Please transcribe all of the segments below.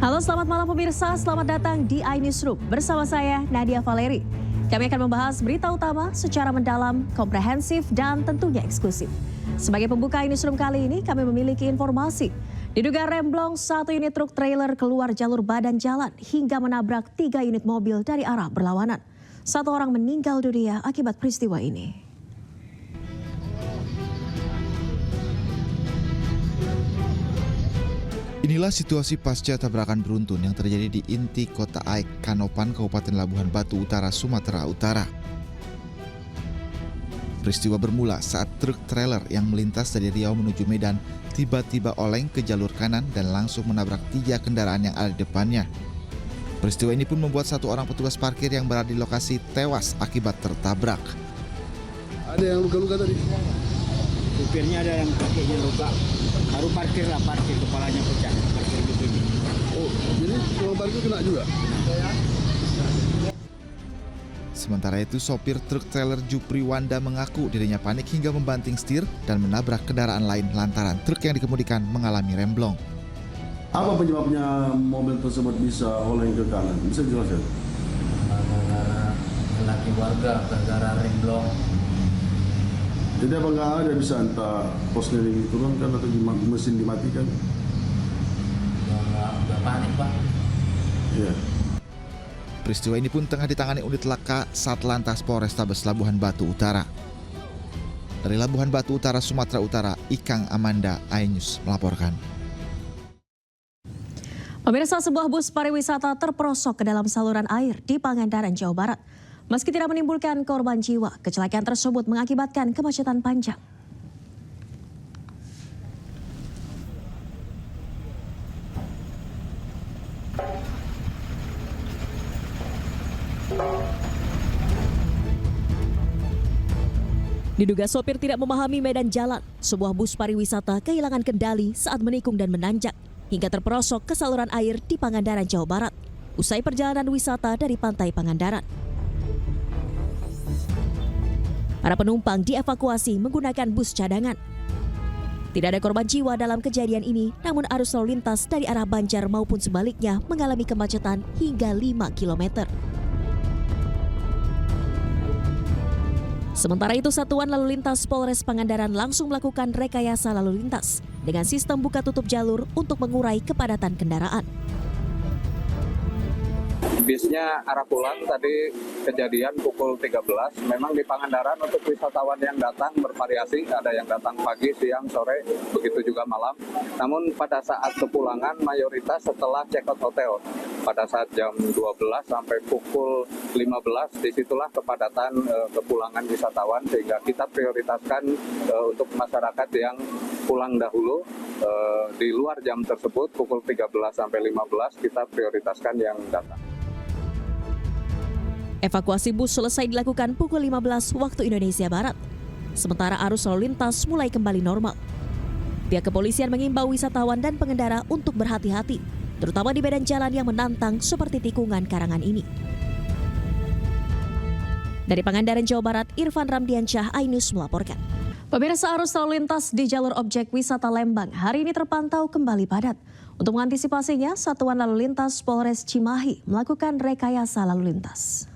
Halo, selamat malam pemirsa. Selamat datang di iNewsroom. Bersama saya, Nadia Valeri. Kami akan membahas berita utama secara mendalam, komprehensif, dan tentunya eksklusif. Sebagai pembuka iNewsroom kali ini, kami memiliki informasi. Diduga remblong satu unit truk trailer keluar jalur badan jalan hingga menabrak 3 unit mobil dari arah berlawanan. Satu orang meninggal dunia akibat peristiwa ini. Inilah situasi pasca tabrakan beruntun yang terjadi di inti kota Aik, Kanopan, Kabupaten Labuhan Batu Utara, Sumatera Utara. Peristiwa bermula saat truk trailer yang melintas dari Riau menuju Medan tiba-tiba oleng ke jalur kanan dan langsung menabrak 3 kendaraan yang ada di depannya. Peristiwa ini pun membuat satu orang petugas parkir yang berada di lokasi tewas akibat tertabrak. Ada yang luka-luka tadi? Supirnya ada yang kakinya luka, baru parkir kepalanya pecah, parkir begini. Oh, jadi tukang parkir kena juga? Sementara itu, sopir truk trailer Jupri Wanda mengaku dirinya panik hingga membanting setir dan menabrak kendaraan lain lantaran truk yang dikemudikan mengalami remblong. Apa penyebabnya mobil tersebut bisa oleng ke kanan? Bisa jelaskan? Gara-gara lelaki warga, gara-gara remblong. Jadi apa nggak ada bisa entah posnya diturunkan atau mesin dimatikan? Nggak panik, Pak. Iya. Peristiwa ini pun tengah ditangani unit laka Satlantas Polrestabes Labuhan Batu Utara. Dari Labuhan Batu Utara, Sumatera Utara, Ikang Amanda, iNews melaporkan. Pemirsa, sebuah bus pariwisata terperosok ke dalam saluran air di Pangandaran, Jawa Barat. Meski tidak menimbulkan korban jiwa, kecelakaan tersebut mengakibatkan kemacetan panjang. Diduga sopir tidak memahami medan jalan, sebuah bus pariwisata kehilangan kendali saat menikung dan menanjak hingga terperosok ke saluran air di Pangandaran, Jawa Barat, usai perjalanan wisata dari pantai Pangandaran. Para penumpang dievakuasi menggunakan bus cadangan. Tidak ada korban jiwa dalam kejadian ini, namun arus lalu lintas dari arah Banjar maupun sebaliknya mengalami kemacetan hingga 5 km. Sementara itu, Satuan Lalu Lintas Polres Pangandaran langsung melakukan rekayasa lalu lintas dengan sistem buka tutup jalur untuk mengurai kepadatan kendaraan. Bisnya arah pulang tadi kejadian pukul 13. Memang di Pangandaran untuk wisatawan yang datang bervariasi, ada yang datang pagi, siang, sore, begitu juga malam. Namun pada saat kepulangan mayoritas setelah check out hotel. Pada saat jam 12 sampai pukul 15, disitulah kepadatan kepulangan wisatawan, sehingga kita prioritaskan untuk masyarakat yang pulang dahulu. Di luar jam tersebut pukul 13 sampai 15 kita prioritaskan yang datang. Evakuasi bus selesai dilakukan pukul 15 waktu Indonesia Barat. Sementara arus lalu lintas mulai kembali normal. Pihak kepolisian mengimbau wisatawan dan pengendara untuk berhati-hati, terutama di medan jalan yang menantang seperti tikungan Karangan ini. Dari Pangandaran, Jawa Barat, Irfan Ramdiansyah, iNews melaporkan. Pemirsa, arus lalu lintas di jalur objek wisata Lembang hari ini terpantau kembali padat. Untuk mengantisipasinya, Satuan Lalu Lintas Polres Cimahi melakukan rekayasa lalu lintas.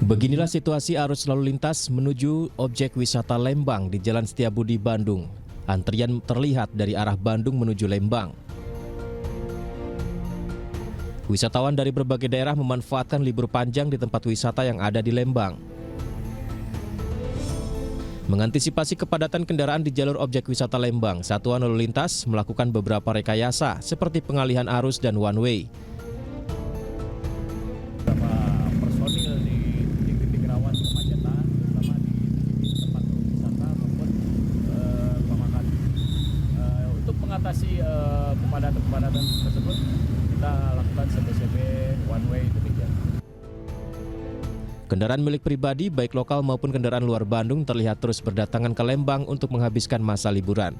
Beginilah situasi arus lalu lintas menuju objek wisata Lembang di Jalan Setiabudi, Bandung. Antrian terlihat dari arah Bandung menuju Lembang. Wisatawan dari berbagai daerah memanfaatkan libur panjang di tempat wisata yang ada di Lembang. Mengantisipasi kepadatan kendaraan di jalur objek wisata Lembang, Satuan Lalu Lintas melakukan beberapa rekayasa seperti pengalihan arus dan one way. Personil di titik-titik rawan kemacetan, terutama di tempat wisata maupun pemakan. Untuk mengatasi kepadatan tersebut, kita lakukan CBCB one way demikian. Kendaraan milik pribadi baik lokal maupun kendaraan luar Bandung terlihat terus berdatangan ke Lembang untuk menghabiskan masa liburan.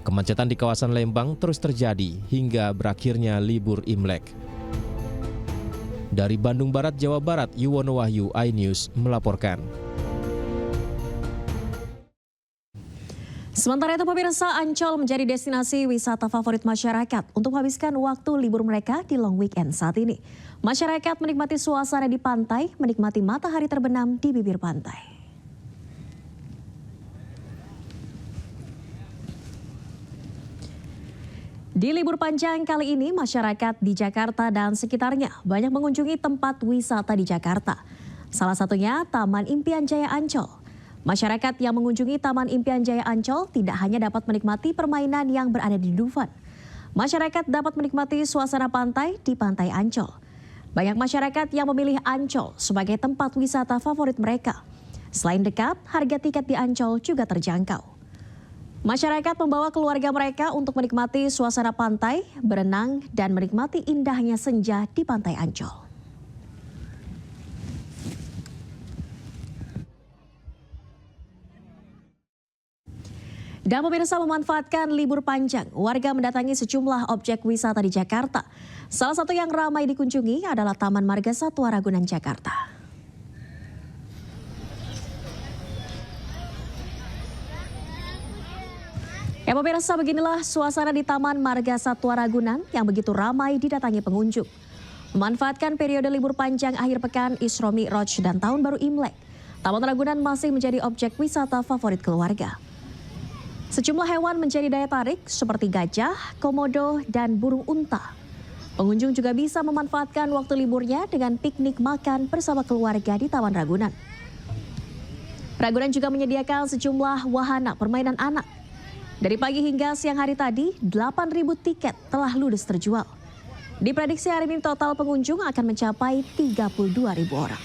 Kemacetan di kawasan Lembang terus terjadi hingga berakhirnya libur Imlek. Dari Bandung Barat, Jawa Barat, Yuwono Wahyu, iNews melaporkan. Sementara itu pemirsa, Ancol menjadi destinasi wisata favorit masyarakat untuk menghabiskan waktu libur mereka di long weekend saat ini. Masyarakat menikmati suasana di pantai, menikmati matahari terbenam di bibir pantai. Di libur panjang kali ini, masyarakat di Jakarta dan sekitarnya banyak mengunjungi tempat wisata di Jakarta. Salah satunya Taman Impian Jaya Ancol. Masyarakat yang mengunjungi Taman Impian Jaya Ancol tidak hanya dapat menikmati permainan yang berada di Dufan. Masyarakat dapat menikmati suasana pantai di Pantai Ancol. Banyak masyarakat yang memilih Ancol sebagai tempat wisata favorit mereka. Selain dekat, harga tiket di Ancol juga terjangkau. Masyarakat membawa keluarga mereka untuk menikmati suasana pantai, berenang, dan menikmati indahnya senja di Pantai Ancol. Dan pemirsa, memanfaatkan libur panjang, warga mendatangi sejumlah objek wisata di Jakarta. Salah satu yang ramai dikunjungi adalah Taman Marga Satwa Ragunan, Jakarta. Ya pemirsa, beginilah suasana di Taman Marga Satwa Ragunan yang begitu ramai didatangi pengunjung. Memanfaatkan periode libur panjang akhir pekan Isra Mi'raj dan Tahun Baru Imlek, Taman Ragunan masih menjadi objek wisata favorit keluarga. Sejumlah hewan menjadi daya tarik seperti gajah, komodo, dan burung unta. Pengunjung juga bisa memanfaatkan waktu liburnya dengan piknik makan bersama keluarga di Taman Ragunan. Ragunan juga menyediakan sejumlah wahana permainan anak. Dari pagi hingga siang hari tadi, 8.000 tiket telah ludes terjual. Diprediksi hari ini total pengunjung akan mencapai 32.000 orang.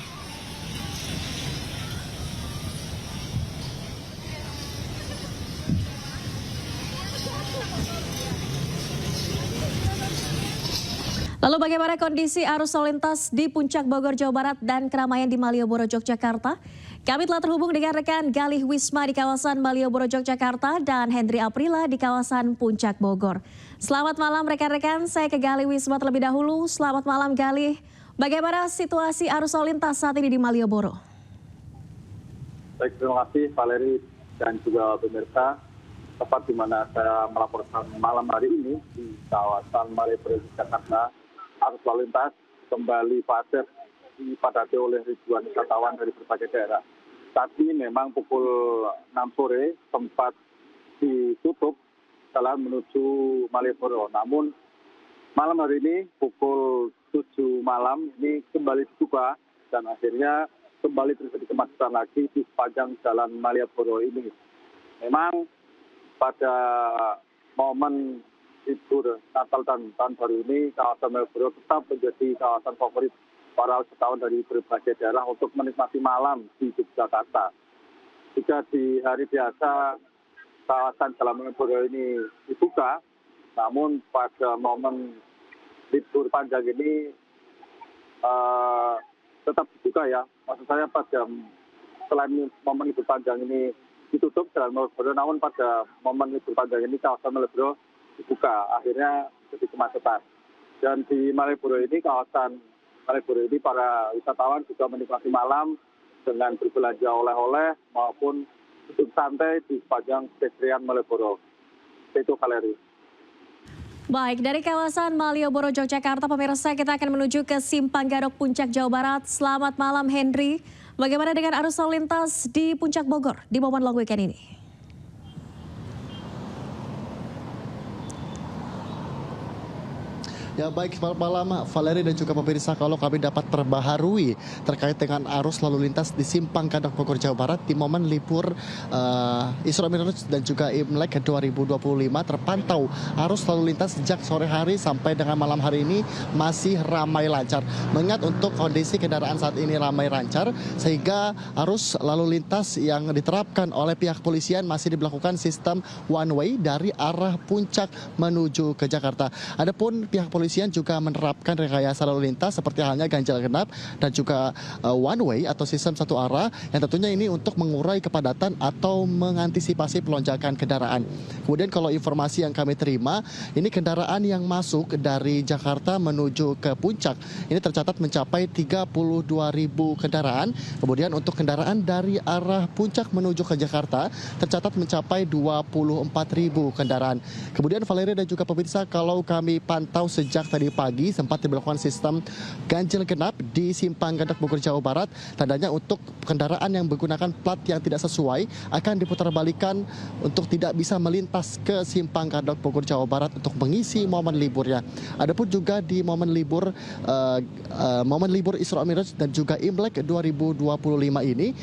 Lalu bagaimana kondisi arus lalu lintas di Puncak Bogor, Jawa Barat dan keramaian di Malioboro, Yogyakarta? Kami telah terhubung dengan rekan Galih Wisma di kawasan Malioboro, Yogyakarta dan Hendri Aprila di kawasan Puncak Bogor. Selamat malam rekan-rekan, saya ke Galih Wisma terlebih dahulu. Selamat malam Galih, bagaimana situasi arus lalu lintas saat ini di Malioboro? Baik, terima kasih Valeri dan juga pemirsa. Tepat di mana saya melaporkan malam hari ini di kawasan Malioboro, Jakarta, arus lalu lintas kembali padat dipadati oleh ribuan wisatawan dari berbagai daerah. Tadi memang pukul 6 sore sempat ditutup jalan menuju Malioboro. Namun malam hari ini pukul 7 malam ini kembali dibuka dan akhirnya kembali terjadi kemacetan lagi di sepanjang jalan Malioboro ini. Memang pada momen libur Natal dan Tahun Baru ini kawasan Malioboro tetap menjadi kawasan favorit para wisatawan dari berbagai daerah untuk menikmati malam di Yogyakarta. Jika di hari biasa kawasan Jalan Malioboro ini dibuka, namun pada momen libur panjang ini tetap dibuka ya. Maksud saya pada selain momen libur panjang ini ditutup Jalan Malioboro, namun pada momen libur panjang ini kawasan Malioboro dibuka, akhirnya jadi kemacetan. Dan di Malioboro ini, kawasan Malioboro ini para wisatawan juga menikmati malam dengan berbelanja oleh-oleh maupun duduk santai di sepanjang pedestrian Malioboro. Itu Valeri. Baik, dari kawasan Malioboro, Yogyakarta, pemirsa, kita akan menuju ke Simpang Gadok, Puncak, Jawa Barat. Selamat malam Henry. Bagaimana dengan arus lalu lintas di Puncak Bogor di momen long weekend ini? Ya baik, selamat malam Valeri dan juga pemirsa. Kalau kami dapat perbaharui terkait dengan arus lalu lintas di Simpang Gadok Bogor, Jawa Barat di momen libur Isra Mi'raj dan juga Imlek 2025 terpantau arus lalu lintas sejak sore hari sampai dengan malam hari ini masih ramai lancar. Mengingat untuk kondisi kendaraan saat ini ramai lancar sehingga arus lalu lintas yang diterapkan oleh pihak polisian masih diberlakukan sistem one way dari arah Puncak menuju ke Jakarta. Adapun pihak polisian kepolisian juga menerapkan rekayasa lalu lintas seperti halnya ganjil genap dan juga one way atau sistem satu arah yang tentunya ini untuk mengurai kepadatan atau mengantisipasi pelonjakan kendaraan. Kemudian kalau informasi yang kami terima, ini kendaraan yang masuk dari Jakarta menuju ke Puncak ini tercatat mencapai 32.000 kendaraan. Kemudian untuk kendaraan dari arah Puncak menuju ke Jakarta tercatat mencapai 24.000 kendaraan. Kemudian Valeria dan juga pemirsa, kalau kami pantau sejak tadi pagi sempat diberlakukan sistem ganjil genap di Simpang Gadok Bogor Jawa Barat. Tandanya untuk kendaraan yang menggunakan plat yang tidak sesuai akan diputarbalikan untuk tidak bisa melintas ke Simpang Gadok Bogor Jawa Barat untuk mengisi momen liburnya. Adapun juga di momen libur Isra Mi'raj dan juga Imlek 2025 ini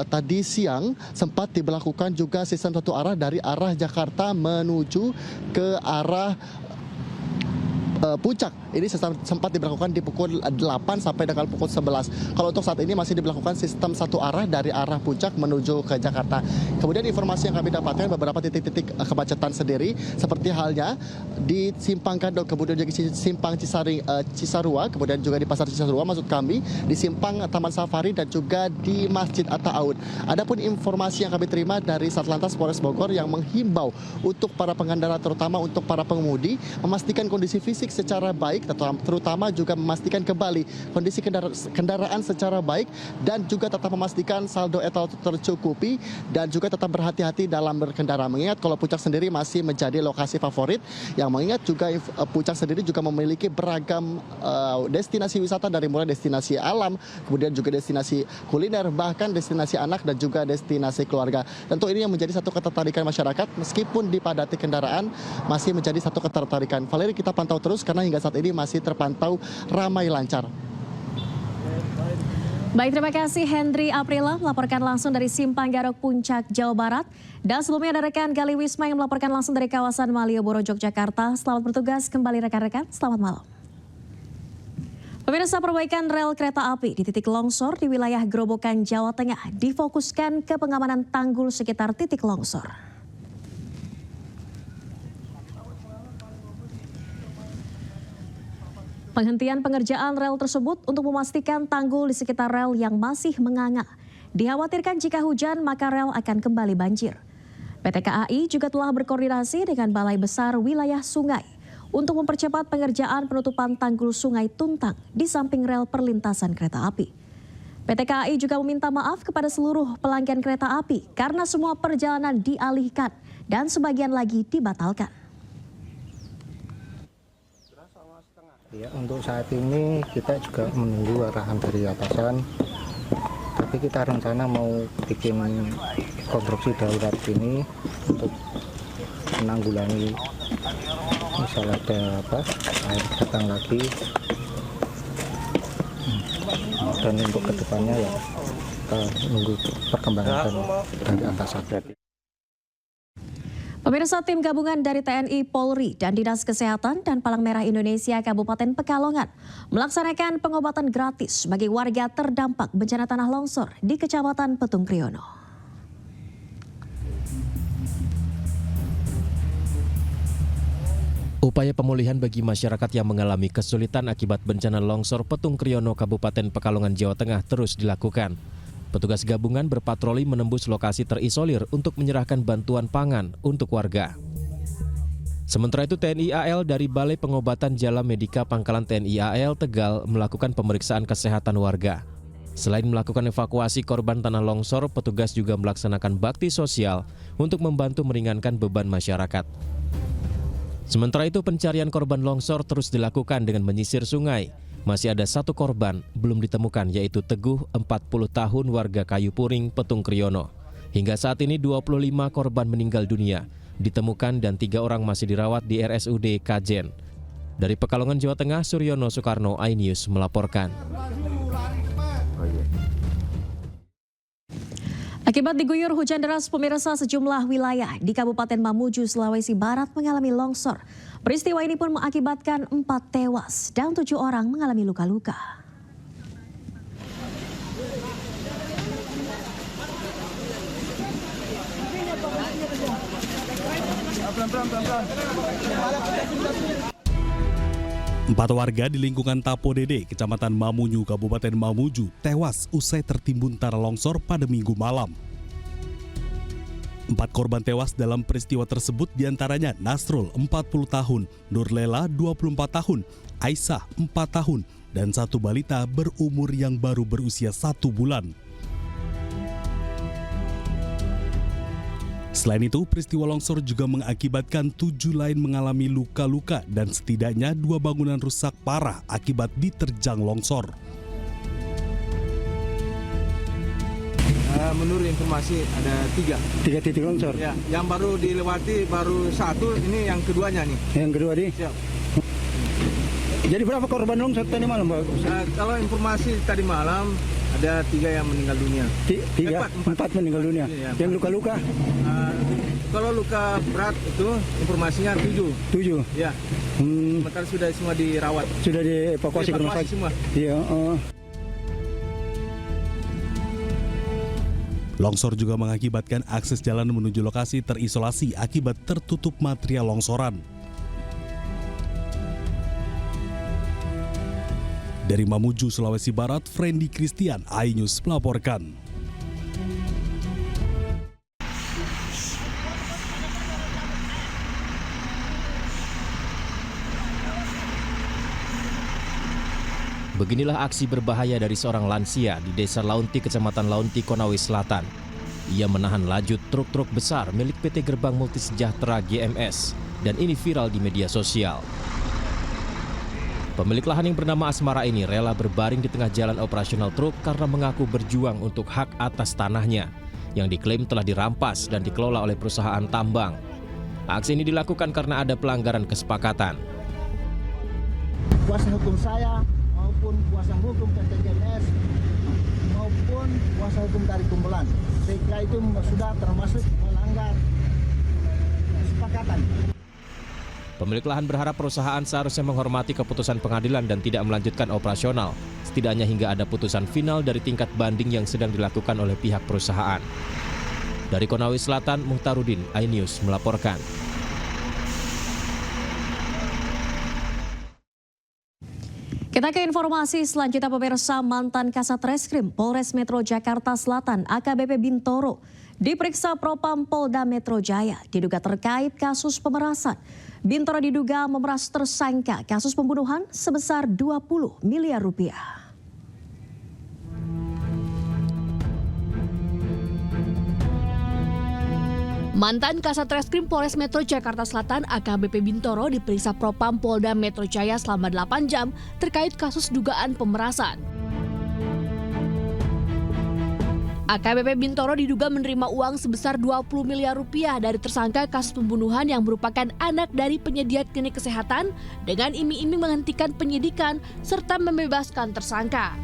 tadi siang sempat diberlakukan juga sistem satu arah dari arah Jakarta menuju ke arah Puncak. Ini sempat diberlakukan di pukul 8 sampai dengan pukul 11. Kalau untuk saat ini masih diberlakukan sistem satu arah dari arah Puncak menuju ke Jakarta. Kemudian informasi yang kami dapatkan beberapa titik-titik kemacetan sendiri seperti halnya di Simpang Gadok, kemudian juga di Simpang Cisarua, kemudian juga di Pasar Cisarua maksud kami, di Simpang Taman Safari dan juga di Masjid Atta-Aud. Adapun informasi yang kami terima dari Satlantas Polres Bogor yang menghimbau untuk para pengendara terutama untuk para pengemudi memastikan kondisi fisik secara baik, terutama juga memastikan kembali kondisi kendaraan secara baik dan juga tetap memastikan saldo etal tercukupi dan juga tetap berhati-hati dalam berkendara. Mengingat kalau Puncak sendiri masih menjadi lokasi favorit, yang mengingat juga Puncak sendiri juga memiliki beragam destinasi wisata dari mulai destinasi alam, kemudian juga destinasi kuliner, bahkan destinasi anak dan juga destinasi keluarga. Tentu ini yang menjadi satu ketertarikan masyarakat meskipun dipadati kendaraan masih menjadi satu ketertarikan. Valeri, kita pantau terus karena hingga saat ini masih terpantau ramai lancar. Baik, terima kasih Hendry Aprila melaporkan langsung dari Simpang Gadok Puncak, Jawa Barat. Dan sebelumnya ada rekan Gali Wisma yang melaporkan langsung dari kawasan Malioboro, Yogyakarta. Selamat bertugas kembali rekan-rekan, selamat malam. Pemirsa, perbaikan rel kereta api di titik longsor di wilayah Grobogan, Jawa Tengah difokuskan ke pengamanan tanggul sekitar titik longsor. Penghentian pengerjaan rel tersebut untuk memastikan tanggul di sekitar rel yang masih menganga. Dikhawatirkan jika hujan maka rel akan kembali banjir. PT KAI juga telah berkoordinasi dengan Balai Besar Wilayah Sungai untuk mempercepat pengerjaan penutupan tanggul Sungai Tuntang di samping rel perlintasan kereta api. PT KAI juga meminta maaf kepada seluruh pelanggan kereta api karena semua perjalanan dialihkan dan sebagian lagi dibatalkan. Ya, untuk saat ini kita juga menunggu arahan dari atasan, tapi kita rencana mau bikin konstruksi darurat ini untuk menanggulangi misal ada air datang lagi, dan untuk kedepannya ya kita menunggu perkembangan dari atasan. Pemirsa, tim gabungan dari TNI, Polri, dan Dinas Kesehatan dan Palang Merah Indonesia Kabupaten Pekalongan melaksanakan pengobatan gratis bagi warga terdampak bencana tanah longsor di Kecamatan Petung Kriono. Upaya pemulihan bagi masyarakat yang mengalami kesulitan akibat bencana longsor Petung Kriono, Kabupaten Pekalongan, Jawa Tengah terus dilakukan. Petugas gabungan berpatroli menembus lokasi terisolir untuk menyerahkan bantuan pangan untuk warga. Sementara itu TNI AL dari Balai Pengobatan Jala Medika Pangkalan TNI AL Tegal melakukan pemeriksaan kesehatan warga. Selain melakukan evakuasi korban tanah longsor, petugas juga melaksanakan bakti sosial untuk membantu meringankan beban masyarakat. Sementara itu pencarian korban longsor terus dilakukan dengan menyisir sungai. Masih ada satu korban belum ditemukan, yaitu Teguh, 40 tahun, warga Kayu Puring, Petung Kriono. Hingga saat ini 25 korban meninggal dunia ditemukan dan 3 orang masih dirawat di RSUD Kajen. Dari Pekalongan, Jawa Tengah, Suryono Soekarno, iNews melaporkan. Akibat diguyur hujan deras, pemirsa, sejumlah wilayah di Kabupaten Mamuju, Sulawesi Barat mengalami longsor. Peristiwa ini pun mengakibatkan 4 tewas dan 7 orang mengalami luka-luka. 4 warga di lingkungan Tapodede, Kecamatan Mamuju, Kabupaten Mamuju, tewas usai tertimbun tanah longsor pada Minggu malam. 4 korban tewas dalam peristiwa tersebut diantaranya Nasrul 40 tahun, Nurlela 24 tahun, Aisyah 4 tahun, dan 1 balita berumur yang baru berusia 1 bulan. Selain itu, peristiwa longsor juga mengakibatkan 7 lain mengalami luka-luka dan setidaknya 2 bangunan rusak parah akibat diterjang longsor. Menurut informasi ada 3 titik longsor. Ya, yang baru dilewati baru 1, ini yang keduanya nih. Yang kedua nih. Siap. Jadi berapa korban longsor tadi malam, Pak? Kalau informasi tadi malam ada 3 yang meninggal dunia. 4 meninggal dunia. Ya, yang luka-luka? Kalau luka berat itu informasinya 7. Ya. Sementara sudah semua dirawat. Sudah dievakuasi ke rumah sakit semua. Iya. Longsor juga mengakibatkan akses jalan menuju lokasi terisolasi akibat tertutup material longsoran. Dari Mamuju, Sulawesi Barat, Frendi Christian, iNews melaporkan. Beginilah aksi berbahaya dari seorang lansia di Desa Launti, Kecamatan Launti, Konawe Selatan. Ia menahan laju truk-truk besar milik PT Gerbang Multi Sejahtera GMS dan ini viral di media sosial. Pemilik lahan yang bernama Asmara ini rela berbaring di tengah jalan operasional truk karena mengaku berjuang untuk hak atas tanahnya yang diklaim telah dirampas dan dikelola oleh perusahaan tambang. Aksi ini dilakukan karena ada pelanggaran kesepakatan. Kuasa hukum saya maupun kuasa hukum PT GMS maupun kuasa hukum dari kumpulan, saya kira itu sudah termasuk melanggar kesepakatan. Pemilik lahan berharap perusahaan seharusnya menghormati keputusan pengadilan dan tidak melanjutkan operasional, setidaknya hingga ada putusan final dari tingkat banding yang sedang dilakukan oleh pihak perusahaan. Dari Konawe Selatan, Muhtarudin, iNews melaporkan. Kita ke informasi selanjutnya, pemirsa. Mantan Kasat Reskrim Polres Metro Jakarta Selatan AKBP Bintoro diperiksa Propam Polda Metro Jaya diduga terkait kasus pemerasan. Bintoro diduga memeras tersangka kasus pembunuhan sebesar 20 miliar rupiah. Mantan Kasat Reskrim Polres Metro Jakarta Selatan AKBP Bintoro diperiksa Propam Polda Metro Jaya selama 8 jam terkait kasus dugaan pemerasan. AKBP Bintoro diduga menerima uang sebesar 20 miliar rupiah dari tersangka kasus pembunuhan yang merupakan anak dari penyedia klinik kesehatan dengan iming-iming menghentikan penyidikan serta membebaskan tersangka.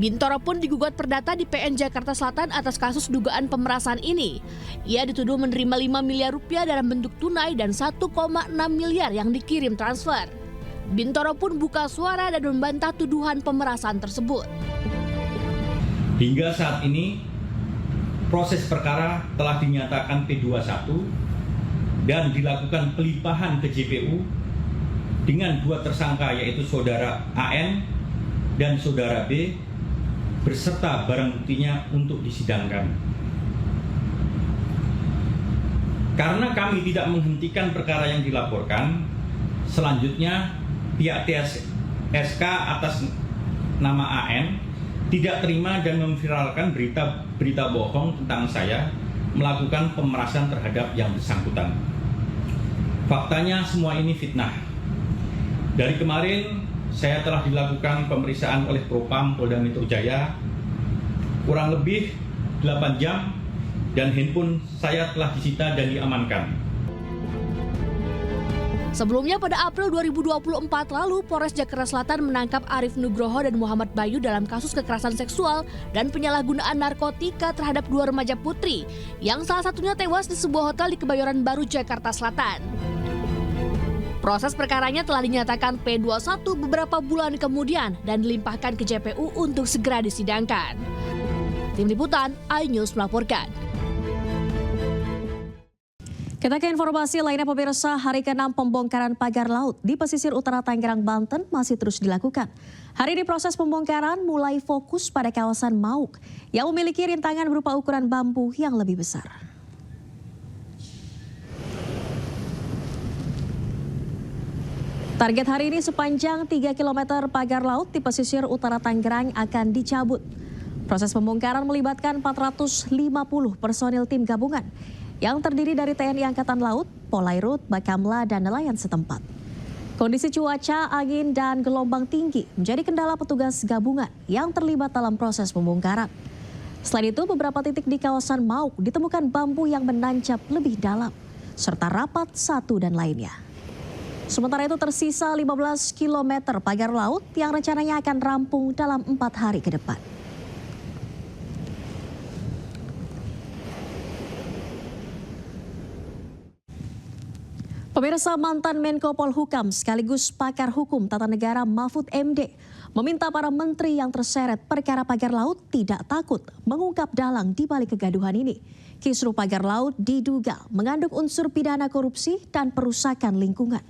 Bintoro pun digugat perdata di PN Jakarta Selatan atas kasus dugaan pemerasan ini. Ia dituduh menerima 5 miliar rupiah dalam bentuk tunai dan 1,6 miliar yang dikirim transfer. Bintoro pun buka suara dan membantah tuduhan pemerasan tersebut. Hingga saat ini, proses perkara telah dinyatakan P21 dan dilakukan pelimpahan ke JPU dengan 2 tersangka yaitu Saudara AN dan Saudara B beserta barang buktinya untuk disidangkan. Karena kami tidak menghentikan perkara yang dilaporkan, selanjutnya pihak TSK atas nama AN tidak terima dan memviralkan berita bohong tentang saya melakukan pemerasan terhadap yang bersangkutan. Faktanya semua ini fitnah. Dari kemarin saya telah dilakukan pemeriksaan oleh Propam Polda Metro Jaya kurang lebih 8 jam dan handphone saya telah disita dan diamankan. Sebelumnya pada April 2024 lalu, Polres Jakarta Selatan menangkap Arif Nugroho dan Muhammad Bayu dalam kasus kekerasan seksual dan penyalahgunaan narkotika terhadap 2 remaja putri yang salah satunya tewas di sebuah hotel di Kebayoran Baru, Jakarta Selatan. Proses perkaranya telah dinyatakan P21 beberapa bulan kemudian dan dilimpahkan ke JPU untuk segera disidangkan. Tim Liputan, iNews melaporkan. Kita ke informasi lainnya pemirsa, hari ke-6 pembongkaran pagar laut di pesisir utara Tangerang, Banten masih terus dilakukan. Hari ini proses pembongkaran mulai fokus pada kawasan Mauk yang memiliki rintangan berupa ukuran bambu yang lebih besar. Target hari ini sepanjang 3 km pagar laut di pesisir utara Tangerang akan dicabut. Proses pembongkaran melibatkan 450 personil tim gabungan yang terdiri dari TNI Angkatan Laut, Polairut, Bakamla, dan nelayan setempat. Kondisi cuaca, angin, dan gelombang tinggi menjadi kendala petugas gabungan yang terlibat dalam proses pembongkaran. Selain itu, beberapa titik di kawasan Mauk ditemukan bambu yang menancap lebih dalam, serta rapat satu dan lainnya. Sementara itu tersisa 15 km pagar laut yang rencananya akan rampung dalam 4 hari ke depan. Pemirsa, mantan Menko Polhukam sekaligus pakar hukum tata negara Mahfud MD meminta para menteri yang terseret perkara pagar laut tidak takut mengungkap dalang di balik kegaduhan ini. Kisru pagar laut diduga mengandung unsur pidana korupsi dan perusakan lingkungan.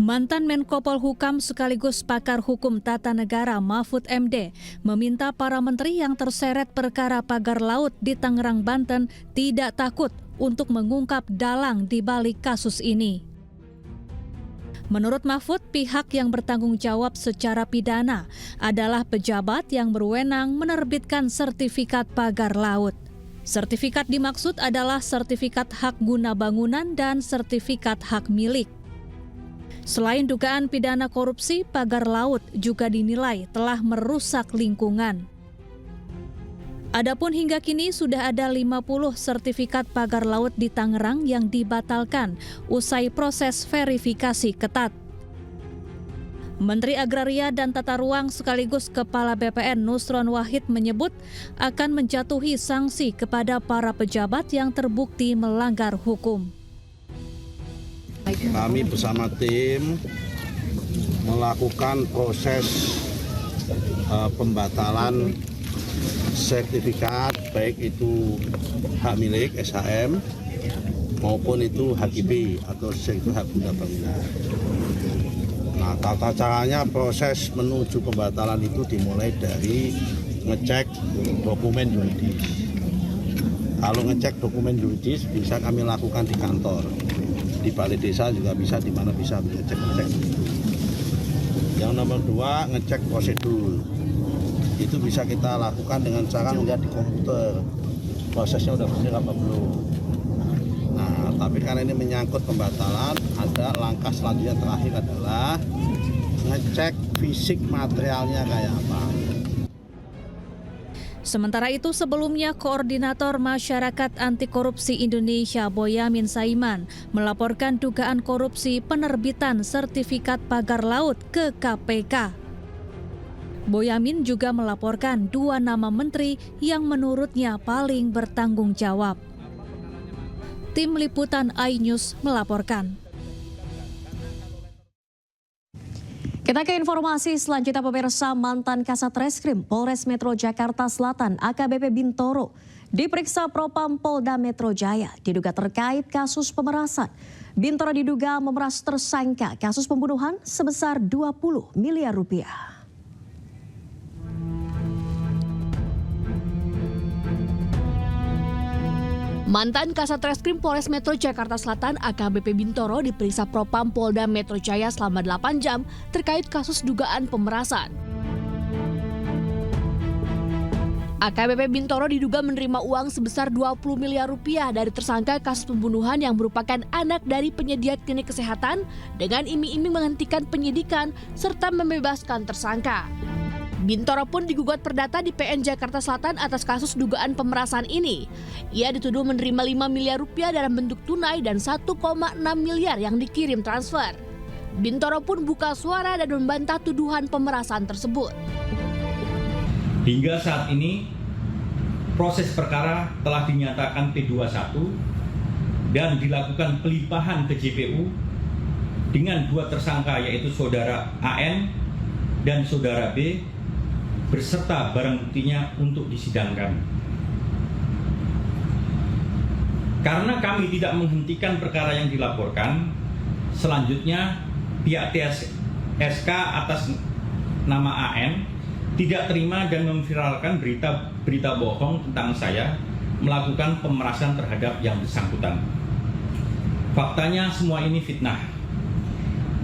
Mantan Menko Polhukam sekaligus pakar hukum tata negara Mahfud MD meminta para menteri yang terseret perkara pagar laut di Tangerang, Banten tidak takut untuk mengungkap dalang di balik kasus ini. Menurut Mahfud, pihak yang bertanggung jawab secara pidana adalah pejabat yang berwenang menerbitkan sertifikat pagar laut. Sertifikat dimaksud adalah sertifikat hak guna bangunan dan sertifikat hak milik. Selain dugaan pidana korupsi, pagar laut juga dinilai telah merusak lingkungan. Adapun hingga kini sudah ada 50 sertifikat pagar laut di Tangerang yang dibatalkan usai proses verifikasi ketat. Menteri Agraria dan Tata Ruang sekaligus Kepala BPN Nusron Wahid menyebut akan menjatuhi sanksi kepada para pejabat yang terbukti melanggar hukum. Kami bersama tim melakukan proses pembatalan sertifikat baik itu hak milik SHM maupun itu HGB atau sertifikat hak guna bangunan. Nah, tata caranya proses menuju pembatalan itu dimulai dari ngecek dokumen yuridis. Kalau ngecek dokumen yuridis bisa kami lakukan di kantor. Di balai desa juga bisa, di mana bisa ngecek. Yang nomor 2, ngecek prosedur. Itu bisa kita lakukan dengan cara melihat di komputer. Prosesnya udah benar apa belum. Nah, tapi karena ini menyangkut pembatalan, ada langkah selanjutnya terakhir adalah ngecek fisik materialnya kayak apa. Sementara itu sebelumnya Koordinator Masyarakat Anti Korupsi Indonesia Boyamin Saiman melaporkan dugaan korupsi penerbitan sertifikat pagar laut ke KPK. Boyamin juga melaporkan 2 nama menteri yang menurutnya paling bertanggung jawab. Tim Liputan iNews melaporkan. Kita ke informasi selanjutnya pemirsa, mantan Kasat Reskrim Polres Metro Jakarta Selatan AKBP Bintoro diperiksa Propam Polda Metro Jaya diduga terkait kasus pemerasan. Bintoro diduga memeras tersangka kasus pembunuhan sebesar 20 miliar rupiah. Mantan Kasat Reskrim Polres Metro Jakarta Selatan AKBP Bintoro diperiksa Propam Polda Metro Jaya selama 8 jam terkait kasus dugaan pemerasan. AKBP Bintoro diduga menerima uang sebesar 20 miliar rupiah dari tersangka kasus pembunuhan yang merupakan anak dari penyedia klinik kesehatan dengan iming-iming menghentikan penyidikan serta membebaskan tersangka. Bintoro pun digugat perdata di PN Jakarta Selatan atas kasus dugaan pemerasan ini. Ia dituduh menerima 5 miliar rupiah dalam bentuk tunai dan 1,6 miliar yang dikirim transfer. Bintoro pun buka suara dan membantah tuduhan pemerasan tersebut. Hingga saat ini, proses perkara telah dinyatakan P21 dan dilakukan pelimpahan ke JPU dengan 2 tersangka yaitu Saudara AN dan Saudara B beserta barang buktinya untuk disidangkan. Karena kami tidak menghentikan perkara yang dilaporkan, selanjutnya pihak TSK atas nama AN tidak terima dan memviralkan berita bohong tentang saya melakukan pemerasan terhadap yang bersangkutan. Faktanya semua ini fitnah.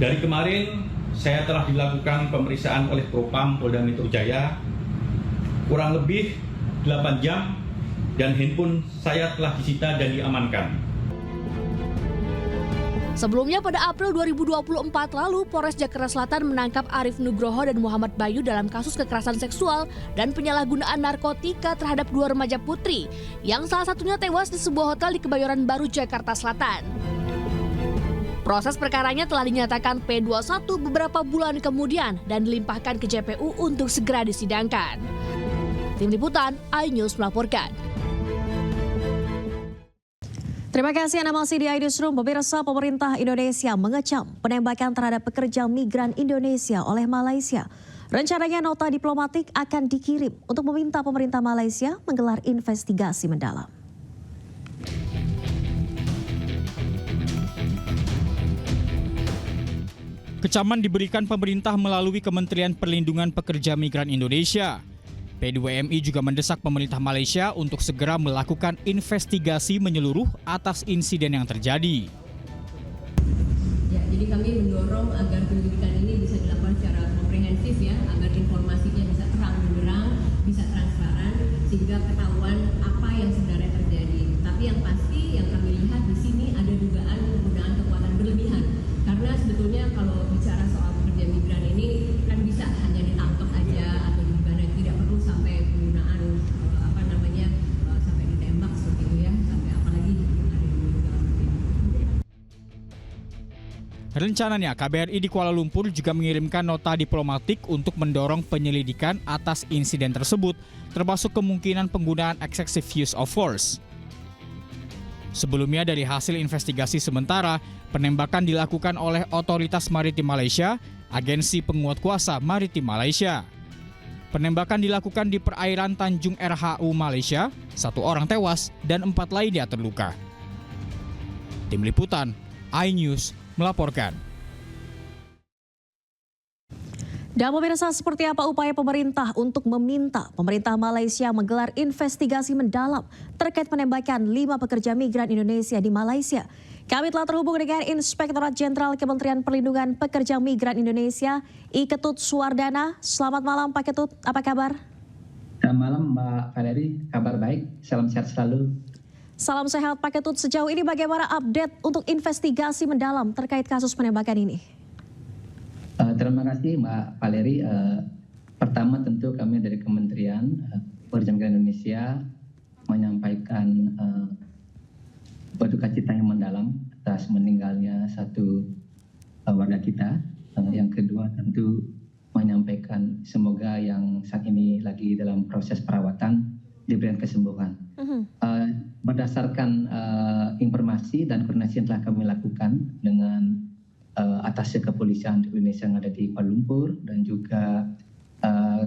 Dari kemarin saya telah dilakukan pemeriksaan oleh Propam Polda Metro Jaya kurang lebih 8 jam dan handphone saya telah disita dan diamankan. Sebelumnya pada April 2024 lalu, Polres Jakarta Selatan menangkap Arif Nugroho dan Muhammad Bayu dalam kasus kekerasan seksual dan penyalahgunaan narkotika terhadap 2 remaja putri, yang salah satunya tewas di sebuah hotel di Kebayoran Baru, Jakarta Selatan. Proses perkaranya telah dinyatakan P21 beberapa bulan kemudian dan dilimpahkan ke JPU untuk segera disidangkan. Tim Liputan, iNews melaporkan. Terima kasih Anda masih di iNewsroom. Pemirsa, pemerintah Indonesia mengecam penembakan terhadap pekerja migran Indonesia oleh Malaysia. Rencananya nota diplomatik akan dikirim untuk meminta pemerintah Malaysia menggelar investigasi mendalam. Kecaman diberikan pemerintah melalui Kementerian Perlindungan Pekerja Migran Indonesia. P2MI juga mendesak pemerintah Malaysia untuk segera melakukan investigasi menyeluruh atas insiden yang terjadi. Ya, jadi kami mendorong agar penyelidikan ini bisa dilakukan secara komprehensif ya, agar informasinya bisa terang benderang, bisa transparan, sehingga ketahuan apa yang sebenarnya terjadi. Tapi yang pasti yang kami lihat di sini ada dugaan penggunaan kekuatan berlebihan. Karena sebetulnya kalau bicara soal pekerja migran ini kan bisa hanya ditangkap aja atau tidak perlu sampai penggunaan sampai ditembak seperti itu ya, sampai apalagi ada yang meninggal. Rencananya KBRI di Kuala Lumpur juga mengirimkan nota diplomatik untuk mendorong penyelidikan atas insiden tersebut, termasuk kemungkinan penggunaan excessive use of force. Sebelumnya dari hasil investigasi sementara, penembakan dilakukan oleh Otoritas Maritim Malaysia, Agensi Penguat Kuasa Maritim Malaysia. Penembakan dilakukan di perairan Tanjung RHU Malaysia, 1 orang tewas dan 4 lainnya terluka. Tim Liputan, iNews melaporkan. Dan pemirsa, seperti apa upaya pemerintah untuk meminta pemerintah Malaysia menggelar investigasi mendalam terkait penembakan 5 pekerja migran Indonesia di Malaysia? Kami telah terhubung dengan Inspektorat Jenderal Kementerian Perlindungan Pekerja Migran Indonesia, I Ketut Suwardana. Selamat malam Pak Ketut, apa kabar? Selamat malam Mbak Valeri, kabar baik, salam sehat selalu. Salam sehat Pak Ketut, sejauh ini bagaimana update untuk investigasi mendalam terkait kasus penembakan ini? Terima kasih Mbak Valeri. Pertama tentu kami dari Kementerian Pekerja Migran Indonesia menyampaikan berduka cita yang mendalam atas meninggalnya satu warga kita. Yang kedua tentu menyampaikan semoga yang saat ini lagi dalam proses perawatan diberikan kesembuhan. Berdasarkan informasi dan koordinasi yang telah kami lakukan dengan atasnya kepolisian Indonesia yang ada di Kuala Lumpur dan juga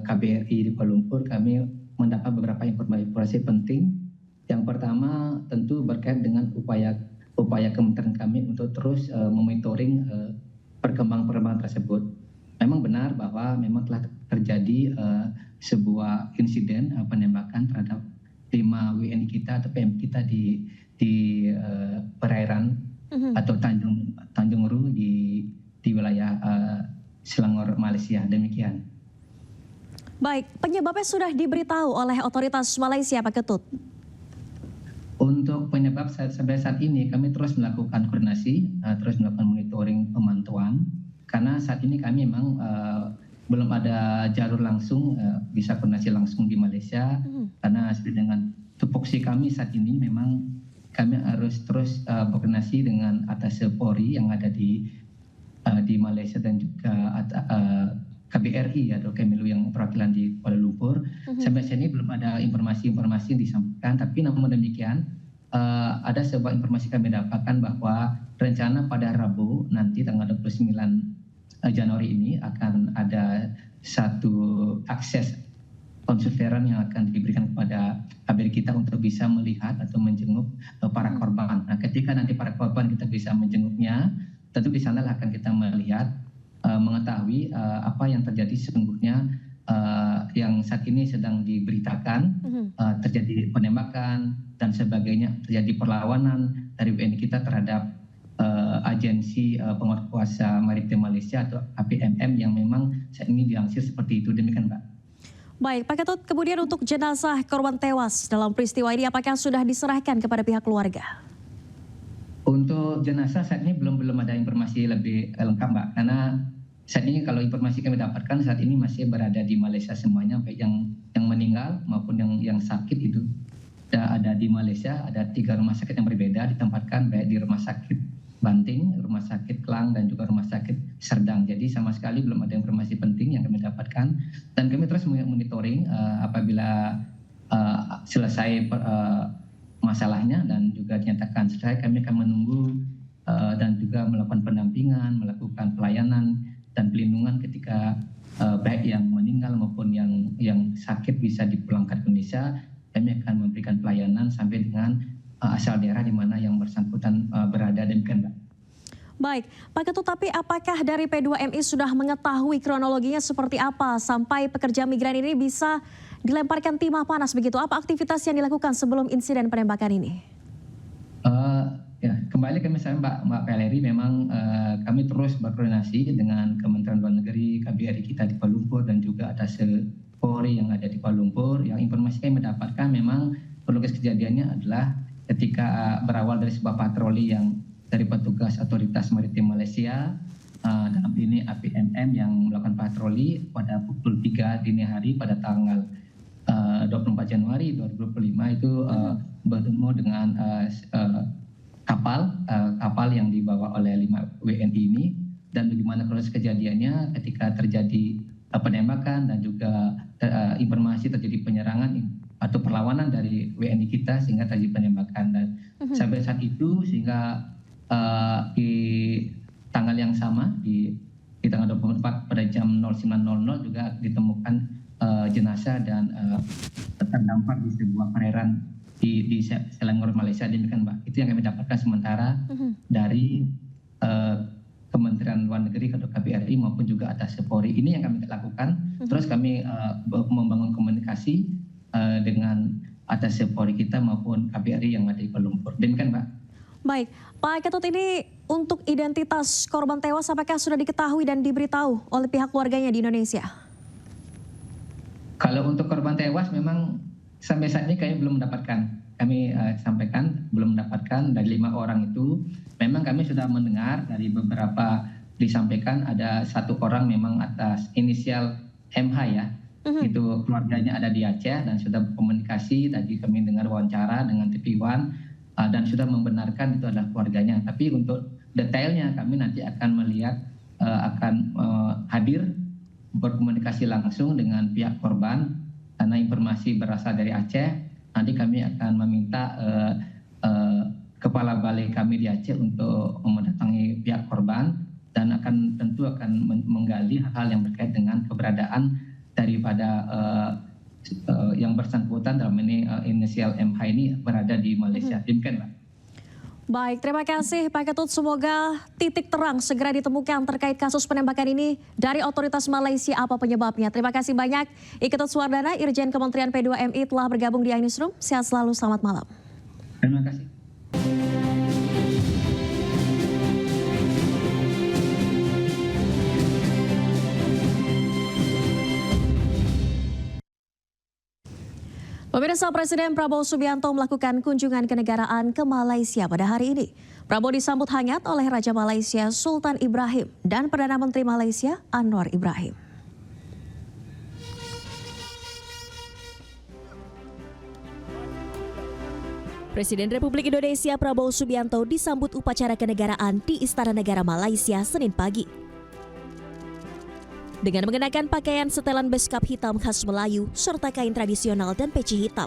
KBRI di Kuala Lumpur, kami mendapat beberapa informasi penting. Yang pertama tentu berkait dengan upaya kementerian kami untuk terus memonitoring perkembangan tersebut. Memang benar bahwa memang telah terjadi sebuah insiden penembakan terhadap 5 WNI kita atau PM kita di perairan atau Tanjung Ru di wilayah Selangor, Malaysia. Demikian. Baik, penyebabnya sudah diberitahu oleh otoritas Malaysia, Pak Ketut? Untuk penyebab sampai saat ini kami terus melakukan koordinasi, terus melakukan monitoring pemantauan. Karena saat ini kami memang belum ada jalur langsung bisa koordinasi langsung di Malaysia. Karena dengan tupoksi kami saat ini memang kami harus terus berkoordinasi dengan atas Polri yang ada di Malaysia dan juga KBRI atau Kemlu yang perwakilan di Kuala Lumpur. Sampai saat ini belum ada informasi-informasi yang disampaikan, tapi namun demikian ada sebuah informasi kami dapatkan bahwa rencana pada Rabu nanti tanggal 29 Januari ini akan ada satu akses konsulteran yang akan diberikan kepada KBRI kita untuk bisa melihat atau menjenguk para korban. Nah, ketika nanti para korban kita bisa menjenguknya, tentu di sana akan kita melihat, mengetahui apa yang terjadi sesungguhnya yang saat ini sedang diberitakan, terjadi penembakan dan sebagainya, terjadi perlawanan dari WNI kita terhadap agensi penguatkuasa maritim Malaysia atau APMM yang memang saat ini dilansir seperti itu. Demikian, Mbak. Baik, Pak Ketut, kemudian untuk jenazah korban tewas dalam peristiwa ini apakah sudah diserahkan kepada pihak keluarga? Untuk jenazah saat ini belum ada informasi lebih lengkap, Mbak. Karena saat ini kalau informasi kami dapatkan saat ini masih berada di Malaysia semuanya, baik yang meninggal maupun yang sakit itu ada di Malaysia. Ada 3 rumah sakit yang berbeda ditempatkan, baik di Rumah Sakit Banting, Rumah Sakit Klang, dan juga Rumah Sakit Serdang. Jadi sama sekali belum ada informasi penting yang kami dapatkan. Dan kami terus monitoring apabila selesai masalahnya dan juga dinyatakan selesai, kami akan menunggu dan juga melakukan pendampingan, melakukan pelayanan dan pelindungan ketika baik yang meninggal maupun yang sakit bisa dipulangkan ke Indonesia. Kami akan memberikan pelayanan sampai dengan asal daerah di mana yang bersangkutan berada. Demikian, Mbak. Baik, Pak Ketut, tapi apakah dari P2MI sudah mengetahui kronologinya seperti apa sampai pekerja migran ini bisa dilemparkan timah panas begitu? Apa aktivitas yang dilakukan sebelum insiden penembakan ini? Ya, kembali kami Mbak Valeri, memang kami terus berkoordinasi dengan Kementerian Luar Negeri, KBRI kita di Kuala Lumpur dan juga Atase Polri yang ada di Kuala Lumpur. Yang informasi yang mendapatkan memang kronologis kejadiannya adalah ketika berawal dari sebuah patroli yang dari petugas Otoritas Maritim Malaysia, dalam ini APMM yang melakukan patroli pada pukul 3 dini hari pada tanggal 24 Januari 2025 itu bertemu dengan kapal yang dibawa oleh 5 WNI ini, dan bagaimana proses kejadiannya ketika terjadi penembakan dan juga informasi terjadi penyerangan atau perlawanan dari WNI kita sehingga terjadi penembakan. Dan sampai saat itu sehingga di tanggal yang sama di tanggal 24 pada jam 09.00 juga ditemukan jenazah dan terdampar di sebuah perairan di Selangor, Malaysia. Demikian, Mbak. Itu yang kami dapatkan sementara dari Kementerian Luar Negeri atau KBRI maupun juga Atase Polri. Ini yang kami lakukan. Terus kami membangun komunikasi dengan Atase Polri kita maupun KBRI yang ada di Kuala Lumpur. Demikian, Mbak. Baik, Pak Ketut, ini untuk identitas korban tewas apakah sudah diketahui dan diberitahu oleh pihak keluarganya di Indonesia? Kalau untuk korban tewas memang sampai saat ini kami belum mendapatkan. Kami sampaikan belum mendapatkan dari 5 orang itu. Memang kami sudah mendengar dari beberapa disampaikan ada 1 orang memang atas inisial MH ya. Itu keluarganya ada di Aceh dan sudah berkomunikasi. Tadi kami dengar wawancara dengan TV One dan sudah membenarkan itu adalah keluarganya. Tapi untuk detailnya kami nanti akan melihat, akan hadir berkomunikasi langsung dengan pihak korban karena informasi berasal dari Aceh. Nanti kami akan meminta kepala balai kami di Aceh untuk mendatangi pihak korban dan tentu akan menggali hal-hal yang terkait dengan keberadaan daripada yang bersangkutan dalam ini inisial MH ini berada di Malaysia. Demikian, Pak. Baik, terima kasih Pak Ketut. Semoga titik terang segera ditemukan terkait kasus penembakan ini dari otoritas Malaysia apa penyebabnya. Terima kasih banyak. Ketut Suwardana, Irjen Kementerian P2MI telah bergabung di iNewsroom. Sehat selalu, selamat malam. Terima kasih. Pemirsa, Presiden Prabowo Subianto melakukan kunjungan kenegaraan ke Malaysia pada hari ini. Prabowo disambut hangat oleh Raja Malaysia Sultan Ibrahim dan Perdana Menteri Malaysia Anwar Ibrahim. Presiden Republik Indonesia Prabowo Subianto disambut upacara kenegaraan di Istana Negara Malaysia Senin pagi. Dengan mengenakan pakaian setelan beskap hitam khas Melayu serta kain tradisional dan peci hitam,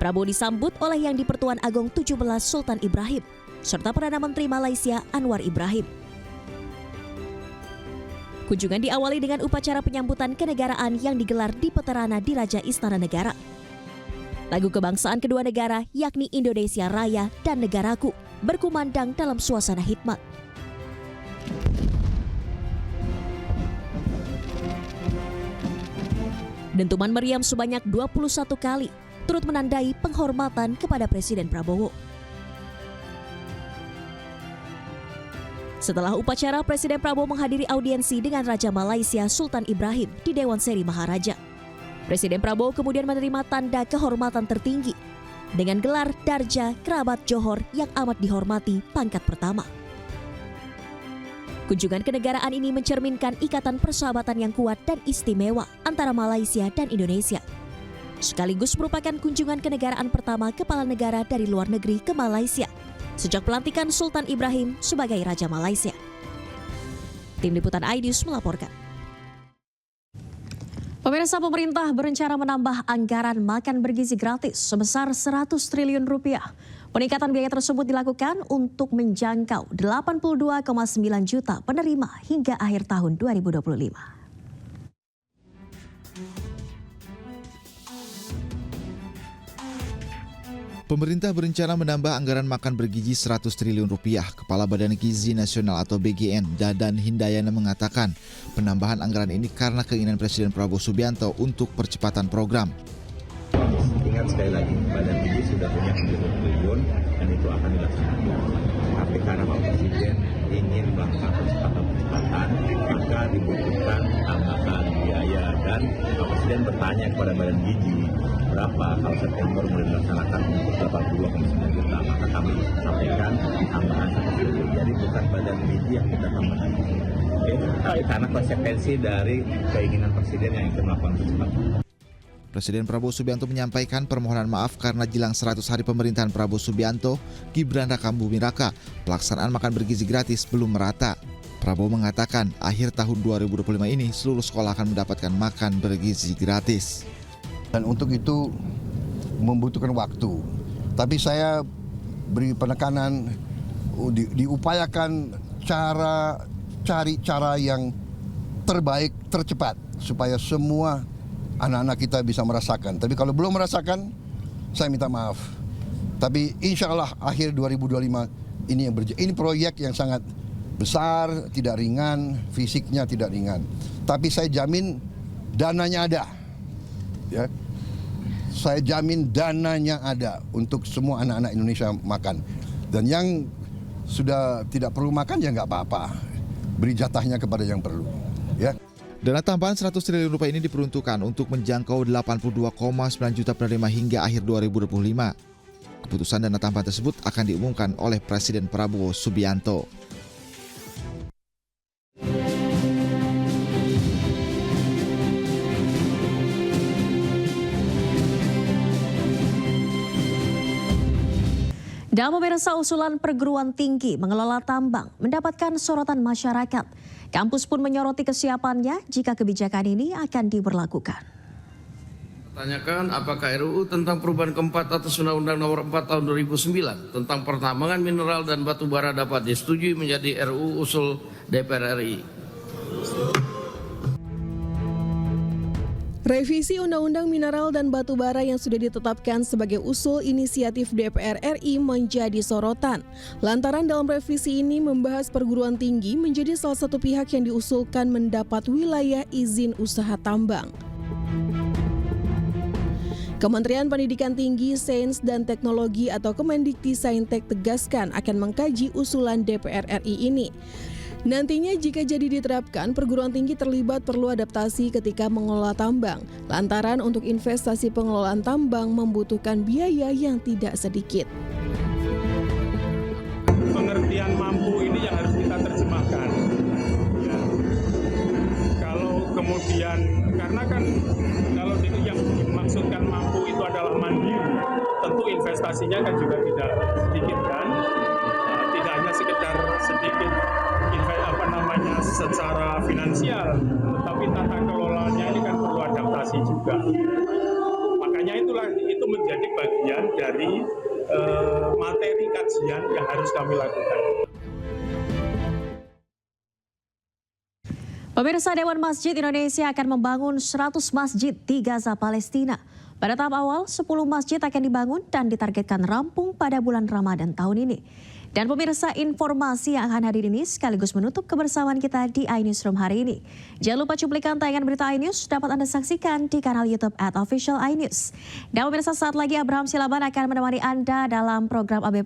Prabowo disambut oleh Yang di-Pertuan Agong 17 Sultan Ibrahim serta Perdana Menteri Malaysia Anwar Ibrahim. Kunjungan diawali dengan upacara penyambutan kenegaraan yang digelar di Peterana di Raja Istana Negara. Lagu kebangsaan kedua negara yakni Indonesia Raya dan Negaraku berkumandang dalam suasana hikmat. Dentuman meriam sebanyak 21 kali turut menandai penghormatan kepada Presiden Prabowo. Setelah upacara, Presiden Prabowo menghadiri audiensi dengan Raja Malaysia Sultan Ibrahim di Dewan Seri Maharaja. Presiden Prabowo kemudian menerima tanda kehormatan tertinggi dengan gelar Darja Kerabat Johor yang amat dihormati pangkat pertama. Kunjungan kenegaraan ini mencerminkan ikatan persahabatan yang kuat dan istimewa antara Malaysia dan Indonesia. Sekaligus merupakan kunjungan kenegaraan pertama kepala negara dari luar negeri ke Malaysia sejak pelantikan Sultan Ibrahim sebagai Raja Malaysia. Tim Liputan iNews melaporkan. Pemirsa, pemerintah berencana menambah anggaran makan bergizi gratis sebesar 100 triliun rupiah. Peningkatan biaya tersebut dilakukan untuk menjangkau 82,9 juta penerima hingga akhir tahun 2025. Pemerintah berencana menambah anggaran makan bergizi 100 triliun rupiah. Kepala Badan Gizi Nasional atau BGN, Dadan Hindayana mengatakan penambahan anggaran ini karena keinginan Presiden Prabowo Subianto untuk percepatan program. Ingat sekali lagi, Badan Gizi sudah punya 70 triliun dan itu akan dilaksanakan. Tapi karena Pak Presiden ingin melakukan percepatan, maka dibutuhkan tambahan biaya dan Pak Presiden bertanya kepada Badan Gizi berapa kalau September mulai dilaksanakan untuk 82,9 juta, maka kami sampaikan tambahan 1 triliun. Jadi bukan Badan Gizi yang kita tambahkan. Tapi karena konsekuensi dari keinginan Presiden yang ingin melakukan percepatan. Presiden Prabowo Subianto menyampaikan permohonan maaf karena jelang 100 hari pemerintahan Prabowo Subianto, Gibran Rakabuming Raka, pelaksanaan makan bergizi gratis belum merata. Prabowo mengatakan akhir tahun 2025 ini seluruh sekolah akan mendapatkan makan bergizi gratis. Dan untuk itu membutuhkan waktu. Tapi saya beri penekanan, diupayakan cari cara yang terbaik, tercepat supaya semua anak-anak kita bisa merasakan. Tapi kalau belum merasakan, saya minta maaf. Tapi insya Allah akhir 2025 ini proyek yang sangat besar, tidak ringan, fisiknya tidak ringan. Tapi saya jamin dananya ada. Ya. Saya jamin dananya ada untuk semua anak-anak Indonesia makan. Dan yang sudah tidak perlu makan ya nggak apa-apa. Beri jatahnya kepada yang perlu. Ya. Dana tambahan 100 triliun rupiah ini diperuntukkan untuk menjangkau 82,9 juta penerima hingga akhir 2025. Keputusan dana tambahan tersebut akan diumumkan oleh Presiden Prabowo Subianto. Dan pemirsa, usulan perguruan tinggi mengelola tambang mendapatkan sorotan masyarakat. Kampus pun menyoroti kesiapannya jika kebijakan ini akan diberlakukan. Tanyakan apakah RUU tentang perubahan keempat atas Undang-Undang Nomor 4 Tahun 2009 tentang pertambangan mineral dan batu bara dapat disetujui menjadi RUU usul DPR RI. Revisi Undang-Undang Mineral dan Batu Bara yang sudah ditetapkan sebagai usul inisiatif DPR RI menjadi sorotan. Lantaran dalam revisi ini membahas perguruan tinggi menjadi salah satu pihak yang diusulkan mendapat wilayah izin usaha tambang. Kementerian Pendidikan Tinggi, Sains dan Teknologi atau Kemendikti-Saintek tegaskan akan mengkaji usulan DPR RI ini. Nantinya jika jadi diterapkan, perguruan tinggi terlibat perlu adaptasi ketika mengelola tambang. Lantaran untuk investasi pengelolaan tambang membutuhkan biaya yang tidak sedikit. Pengertian mampu ini yang harus kita terjemahkan. Ya. Kalau kemudian, karena kan kalau itu yang dimaksudkan mampu itu adalah mandiri, tentu investasinya kan juga tidak sedikit kan. Tidak hanya sekedar sedikit secara finansial, tetapi tata kelolanya ini kan perlu adaptasi juga. Makanya itu menjadi bagian dari materi kajian yang harus kami lakukan. Pemirsa, Dewan Masjid Indonesia akan membangun 100 masjid di Gaza, Palestina. Pada tahap awal, 10 masjid akan dibangun dan ditargetkan rampung pada bulan Ramadan tahun ini. Dan pemirsa, informasi yang akan hadir ini sekaligus menutup kebersamaan kita di iNewsroom hari ini. Jangan lupa cuplikan tayangan berita iNews dapat Anda saksikan di kanal YouTube @official iNews. Dan pemirsa, saat lagi Abraham Silaban akan menemani Anda dalam program AB+.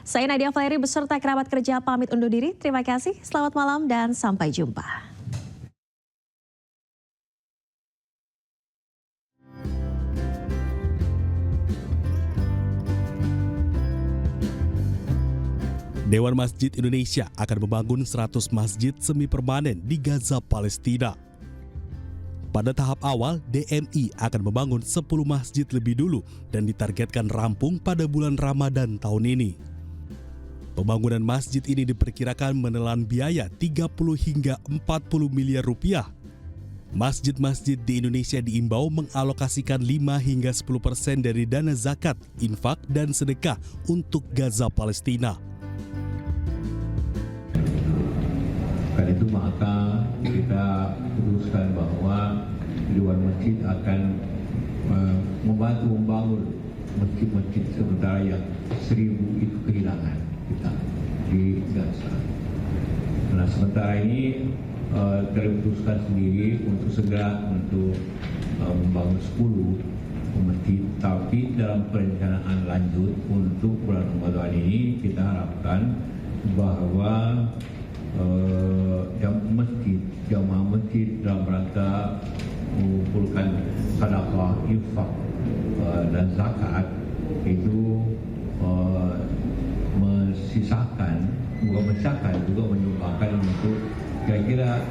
Saya Nadia Valeri beserta kerabat kerja pamit undur diri. Terima kasih, selamat malam dan sampai jumpa. Dewan Masjid Indonesia akan membangun 100 masjid semi permanen di Gaza, Palestina. Pada tahap awal, DMI akan membangun 10 masjid lebih dulu dan ditargetkan rampung pada bulan Ramadan tahun ini. Pembangunan masjid ini diperkirakan menelan biaya 30 hingga 40 miliar rupiah. Masjid-masjid di Indonesia diimbau mengalokasikan 5 hingga 10% dari dana zakat, infak, dan sedekah untuk Gaza, Palestina. Karena itu maka kita putuskan bahwa Dewan Masjid akan membantu membangun masjid-masjid sementara yang 1000 itu kehilangan kita di Gaza. Nah, sementara ini kita putuskan sendiri untuk segera membangun 10 masjid, tapi dalam perencanaan lanjut untuk bulan Ramadan ini kita harapkan bahwa jamaah masjid dalam rangka mengumpulkan sedekah, infak dan zakat itu menyisakan, bukan menyisakan, juga menyumbangkan untuk kira-kira